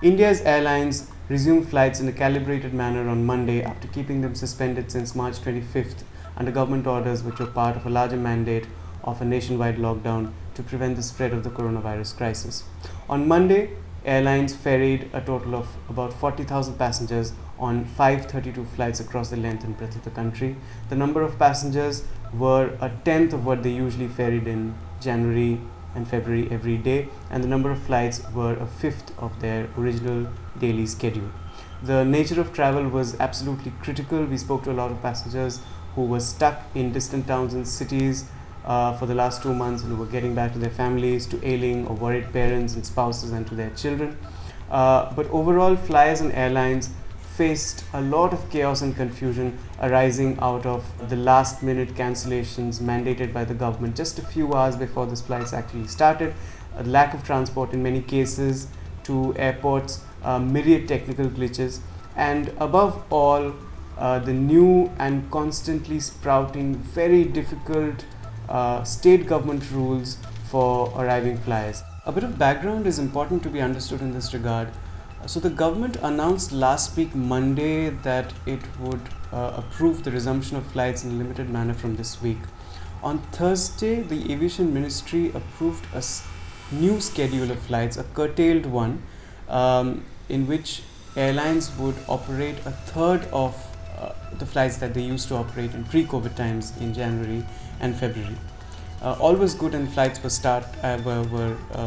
India's airlines resumed flights in a calibrated manner on Monday after keeping them suspended since March 25th under government orders which were part of a larger mandate of a nationwide lockdown to prevent the spread of the coronavirus crisis. On Monday, airlines ferried a total of about 40,000 passengers on 532 flights across the length and breadth of the country. The number of passengers were a tenth of what they usually ferried in January and February every day, and the number of flights were a fifth of their original daily schedule. The nature of travel was absolutely critical. We spoke to a lot of passengers who were stuck in distant towns and cities for the last 2 months and who were getting back to their families, to ailing or worried parents and spouses, and to their children. But overall, flyers and airlines faced a lot of chaos and confusion arising out of the last minute cancellations mandated by the government just a few hours before the flights actually started, a lack of transport in many cases to airports, myriad technical glitches, and above all, the new and constantly sprouting, very difficult state government rules for arriving flyers. A bit of background is important to be understood in this regard. So the government announced last week Monday that it would approve the resumption of flights in a limited manner from this week. On Thursday, the Aviation Ministry approved a new schedule of flights, a curtailed one, in which airlines would operate a third of the flights that they used to operate in pre-COVID times in January and February. All was good and flights were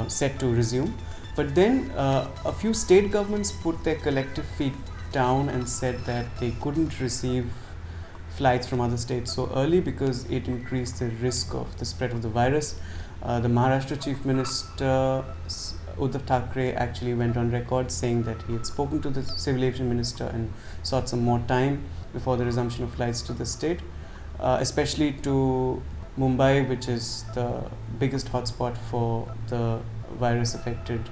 set to resume. But then a few state governments put their collective feet down and said that they couldn't receive flights from other states so early because it increased the risk of the spread of the virus. The Maharashtra Chief Minister Uddhav Thackeray actually went on record saying that he had spoken to the Civil Aviation Minister and sought some more time before the resumption of flights to the state, especially to Mumbai, which is the biggest hotspot for the virus-affected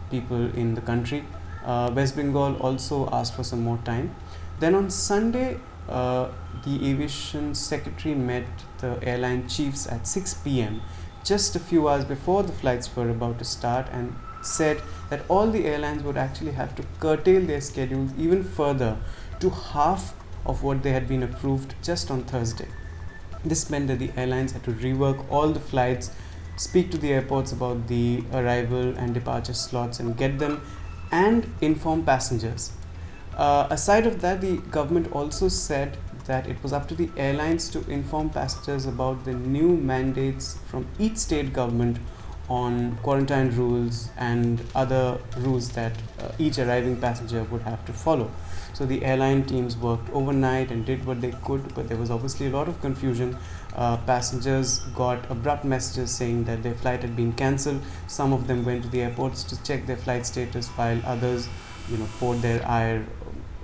people in the country. West Bengal also asked for some more time. Then on Sunday, the aviation secretary met the airline chiefs at 6 p.m. just a few hours before the flights were about to start, and said that all the airlines would actually have to curtail their schedules even further to half of what they had been approved just on Thursday. This meant that the airlines had to rework all the flights, speak to the airports about the arrival and departure slots and get them, and inform passengers. Aside of that, the government also said that it was up to the airlines to inform passengers about the new mandates from each state government on quarantine rules and other rules that each arriving passenger would have to follow. So the airline teams worked overnight and did what they could, but there was obviously a lot of confusion. Passengers got abrupt messages saying that their flight had been cancelled. Some of them went to the airports to check their flight status, while others, poured their ire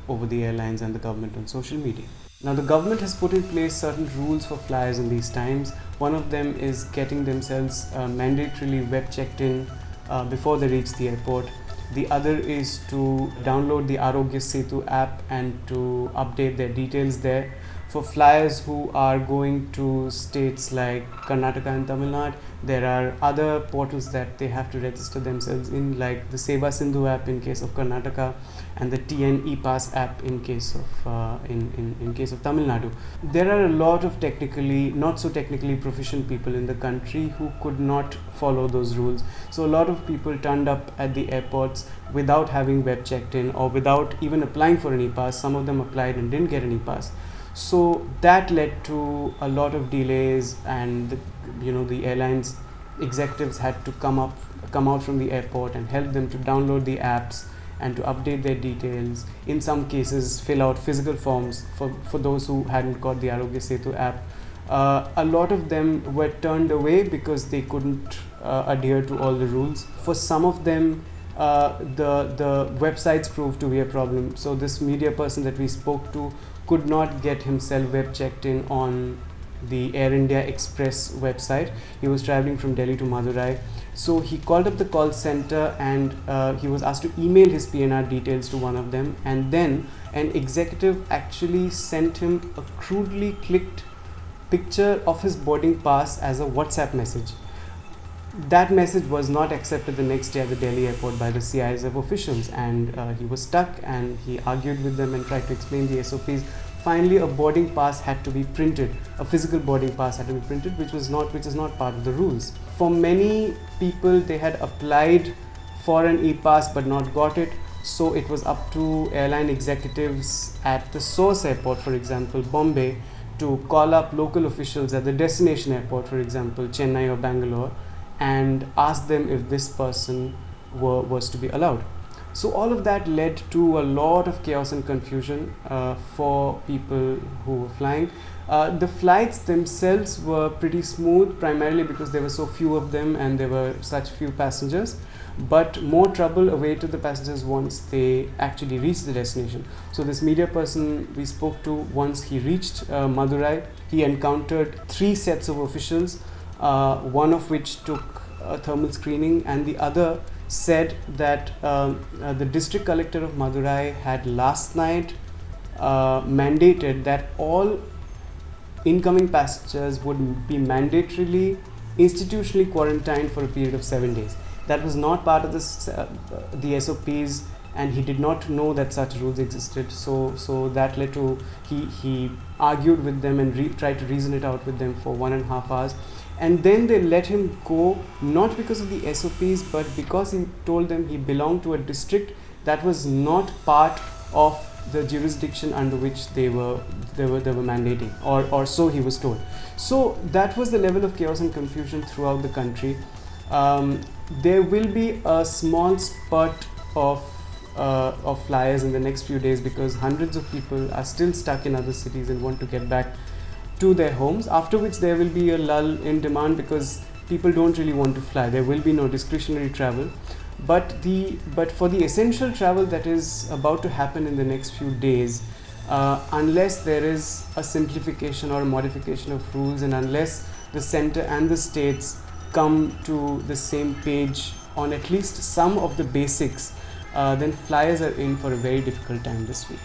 over the airlines and the government on social media. Now, the government has put in place certain rules for flyers in these times. One of them is getting themselves mandatorily web checked in before they reach the airport. The other is to download the Arogya Setu app and to update their details there. For flyers who are going to states like Karnataka and Tamil Nadu, there are other portals that they have to register themselves in, like the Seva Sindhu app in case of Karnataka and the TN ePass app in case of in case of Tamil Nadu. There are a lot of not so technically proficient people in the country who could not follow those rules. So a lot of people turned up at the airports without having web checked in or without even applying for an ePass. Some of them applied and didn't get an ePass. So that led to a lot of delays, and the airlines executives had to come out from the airport and help them to download the apps and to update their details. In some cases, fill out physical forms for those who hadn't got the Arogya Setu app. A lot of them were turned away because they couldn't adhere to all the rules. For some of them, the websites proved to be a problem. So this media person that we spoke to could not get himself web checked in on the Air India Express website. He was traveling from Delhi to Madurai. So he called up the call center and he was asked to email his PNR details to one of them, and then an executive actually sent him a crudely clicked picture of his boarding pass as a WhatsApp message. That message was not accepted the next day at the Delhi airport by the CISF officials, and he was stuck, and he argued with them and tried to explain the SOPs. Finally, a boarding pass had to be printed, a physical boarding pass had to be printed, which is not part of the rules. For many people, they had applied for an e-pass but not got it, so it was up to airline executives at the source airport, for example, Bombay, to call up local officials at the destination airport, for example, Chennai or Bangalore, and ask them if this person was to be allowed. So all of that led to a lot of chaos and confusion for people who were flying. The flights themselves were pretty smooth, primarily because there were so few of them and there were such few passengers. But more trouble awaited the passengers once they actually reached the destination. So this media person we spoke to, once he reached Madurai, he encountered 3 sets of officials, one of which took a thermal screening, and the other said that the district collector of Madurai had last night mandated that all incoming passengers would be mandatorily institutionally quarantined for a period of 7 days. That was not part of the SOPs, and he did not know that such rules existed. So that led to, he argued with them and tried to reason it out with them for 1.5 hours. And then they let him go, not because of the SOPs, but because he told them he belonged to a district that was not part of the jurisdiction under which they were mandating, or so he was told. So that was the level of chaos and confusion throughout the country. There will be a small spurt of flyers in the next few days, because hundreds of people are still stuck in other cities and want to get back to their homes, after which there will be a lull in demand because people don't really want to fly. There will be no discretionary travel, but for the essential travel that is about to happen in the next few days, unless there is a simplification or a modification of rules, and unless the center and the states come to the same page on at least some of the basics, then flyers are in for a very difficult time this week.